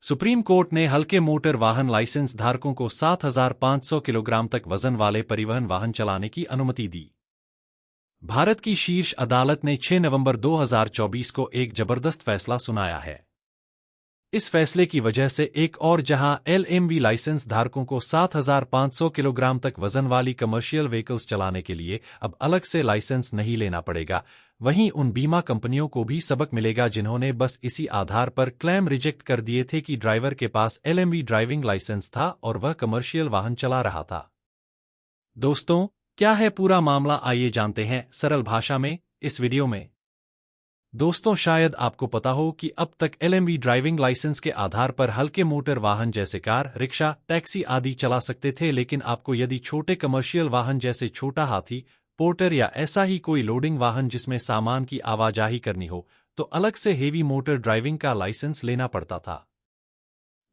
Supreme court ने हल्के motor वाहन लाइसेंस धारकों को 7,500 किलोग्राम तक वजन वाले परिवहन वाहन चलाने की अनुमति दी। भारत की शीर्ष अदालत ने 6 नवंबर 2024 को एक जबरदस्त फैसला सुनाया है। इस फैसले की वजह से एक और जहां LMV लाइसेंस धारकों को 7,500 किलोग्राम तक वजन वाली कमर्शियल व्हीकल्स चलाने के लिए अब अलग से लाइसेंस नहीं लेना पड़ेगा, वहीं उन बीमा कंपनियों को भी सबक मिलेगा जिन्होंने बस इसी आधार पर क्लेम रिजेक्ट कर दिए थे कि ड्राइवर के पास LMV ड्राइविंग लाइसेंस था और वह कमर्शियल वाहन चला रहा था। दोस्तों, क्या है पूरा मामला, आइए जानते हैं सरल भाषा में इस वीडियो में। दोस्तों, शायद आपको पता हो कि अब तक LMV ड्राइविंग लाइसेंस के आधार पर हल्के मोटर वाहन जैसे कार, रिक्शा, टैक्सी आदि चला सकते थे, लेकिन आपको यदि छोटे कमर्शियल वाहन जैसे छोटा हाथी, पोर्टर या ऐसा ही कोई लोडिंग वाहन जिसमें सामान की आवाजाही करनी हो, तो अलग से हेवी मोटर ड्राइविंग का लाइसेंस लेना पड़ता था,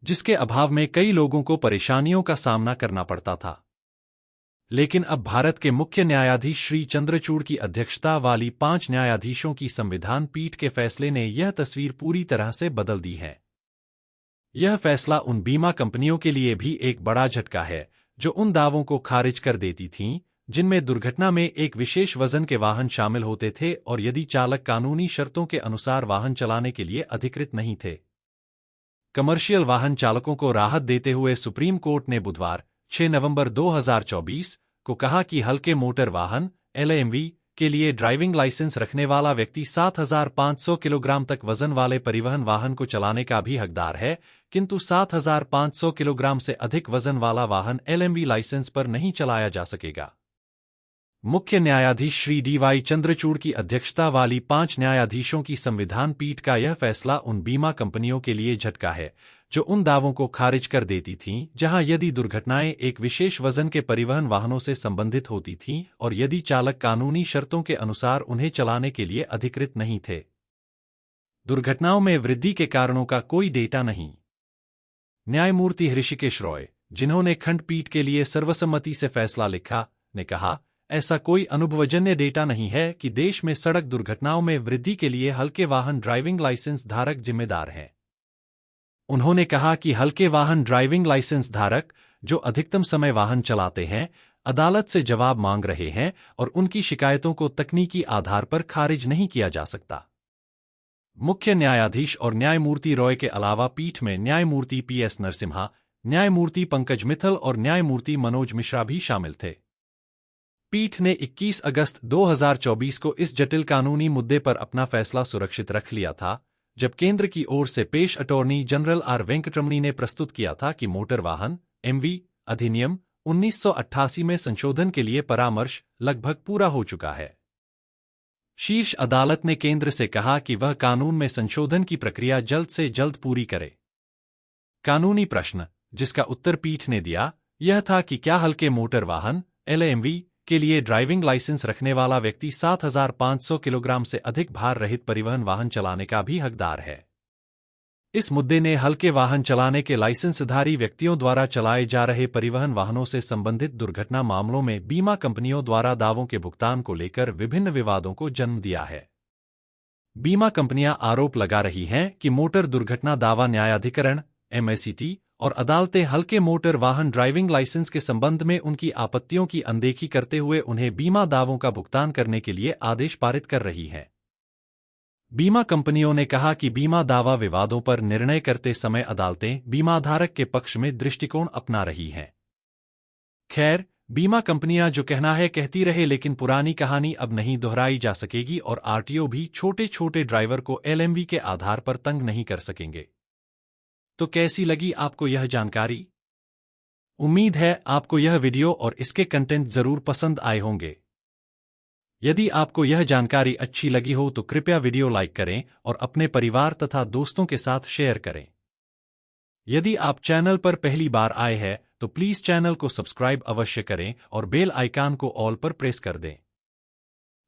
जिसके अभाव में कई लोगों को परेशानियों का सामना करना पड़ता था। लेकिन अब भारत के मुख्य न्यायाधीश श्री चंद्रचूड़ की अध्यक्षता वाली 5 न्यायाधीशों की संविधान पीठ के फैसले ने यह तस्वीर पूरी तरह से बदल दी है। यह फैसला उन बीमा कंपनियों के लिए भी एक बड़ा झटका है जो उन दावों को खारिज कर देती थीं जिनमें दुर्घटना में एक विशेष वजन के वाहन शामिल होते थे और यदि चालक कानूनी शर्तों के अनुसार वाहन चलाने के लिए अधिकृत नहीं थे। कमर्शियल वाहन चालकों को राहत देते हुए सुप्रीम कोर्ट ने बुधवार 6 नवंबर 2024 को कहा कि हल्के मोटर वाहन LMV के लिए ड्राइविंग लाइसेंस रखने वाला व्यक्ति 7,500 किलोग्राम तक वजन वाले परिवहन वाहन को चलाने का भी हकदार है, किंतु 7,500 किलोग्राम से अधिक वजन वाला वाहन LMV लाइसेंस पर नहीं चलाया जा सकेगा। मुख्य न्यायाधीश श्री DY चंद्रचूड़ की अध्यक्षता वाली 5 न्यायाधीशों की संविधान पीठ का यह फैसला उन बीमा कंपनियों के लिए झटका है जो उन दावों को खारिज कर देती थीं जहां यदि दुर्घटनाएं एक विशेष वजन के परिवहन वाहनों से संबंधित होती थीं और यदि चालक कानूनी शर्तों के अनुसार उन्हें चलाने के लिए अधिकृत नहीं थे। दुर्घटनाओं में वृद्धि के कारणों का कोई डेटा नहीं। न्यायमूर्ति हृषिकेश रॉय, जिन्होंने खंडपीठ के लिए सर्वसम्मति से फैसला लिखा, ने कहा, ऐसा कोई अनुभवजन्य डेटा नहीं है कि देश में सड़क दुर्घटनाओं में वृद्धि के लिए हल्के वाहन ड्राइविंग लाइसेंस धारक जिम्मेदार हैं। उन्होंने कहा कि हल्के वाहन ड्राइविंग लाइसेंस धारक जो अधिकतम समय वाहन चलाते हैं, अदालत से जवाब मांग रहे हैं और उनकी शिकायतों को तकनीकी आधार पर खारिज नहीं किया जा सकता। मुख्य न्यायाधीश और न्यायमूर्ति रॉय के अलावा पीठ में न्यायमूर्ति PS नरसिम्हा, न्यायमूर्ति पंकज मित्तल और न्यायमूर्ति मनोज मिश्रा भी शामिल थे। पीठ ने 21 अगस्त 2024 को इस जटिल कानूनी मुद्दे पर अपना फैसला सुरक्षित रख लिया था, जब केंद्र की ओर से पेश अटॉर्नी जनरल R वेंकटरमणी ने प्रस्तुत किया था कि मोटर वाहन MV अधिनियम 1988 में संशोधन के लिए परामर्श लगभग पूरा हो चुका है। शीर्ष अदालत ने केंद्र से कहा कि वह कानून में संशोधन की प्रक्रिया जल्द से जल्द पूरी करे। कानूनी प्रश्न जिसका उत्तर पीठ ने दिया यह था कि क्या हल्के मोटर वाहन LMV के लिए ड्राइविंग लाइसेंस रखने वाला व्यक्ति 7,500 किलोग्राम से अधिक भार रहित परिवहन वाहन चलाने का भी हकदार है। इस मुद्दे ने हल्के वाहन चलाने के लाइसेंसधारी व्यक्तियों द्वारा चलाए जा रहे परिवहन वाहनों से संबंधित दुर्घटना मामलों में बीमा कंपनियों द्वारा दावों के भुगतान को लेकर विभिन्न विवादों को जन्म दिया है। बीमा कंपनियां आरोप लगा रही हैं कि मोटर दुर्घटना दावा न्यायाधिकरण MACT और अदालतें हल्के मोटर वाहन ड्राइविंग लाइसेंस के संबंध में उनकी आपत्तियों की अनदेखी करते हुए उन्हें बीमा दावों का भुगतान करने के लिए आदेश पारित कर रही हैं। बीमा कंपनियों ने कहा कि बीमा दावा विवादों पर निर्णय करते समय अदालतें बीमाधारक के पक्ष में दृष्टिकोण अपना रही हैं। खैर, बीमा कंपनियां जो कहना है कहती रहे, लेकिन पुरानी कहानी अब नहीं दोहराई जा सकेगी और RTO भी छोटे छोटे ड्राइवर को LMV के आधार पर तंग नहीं कर सकेंगे। तो कैसी लगी आपको यह जानकारी? उम्मीद है आपको यह वीडियो और इसके कंटेंट जरूर पसंद आए होंगे। यदि आपको यह जानकारी अच्छी लगी हो तो कृपया वीडियो लाइक करें और अपने परिवार तथा दोस्तों के साथ शेयर करें। यदि आप चैनल पर पहली बार आए हैं तो प्लीज चैनल को सब्सक्राइब अवश्य करें और बेल आइकन को ऑल पर प्रेस कर दें।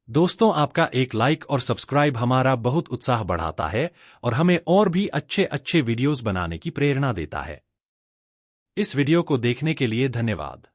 दोस्तों, आपका एक लाइक और सब्सक्राइब हमारा बहुत उत्साह बढ़ाता है और हमें और भी अच्छे अच्छे वीडियोस बनाने की प्रेरणा देता है। इस वीडियो को देखने के लिए धन्यवाद।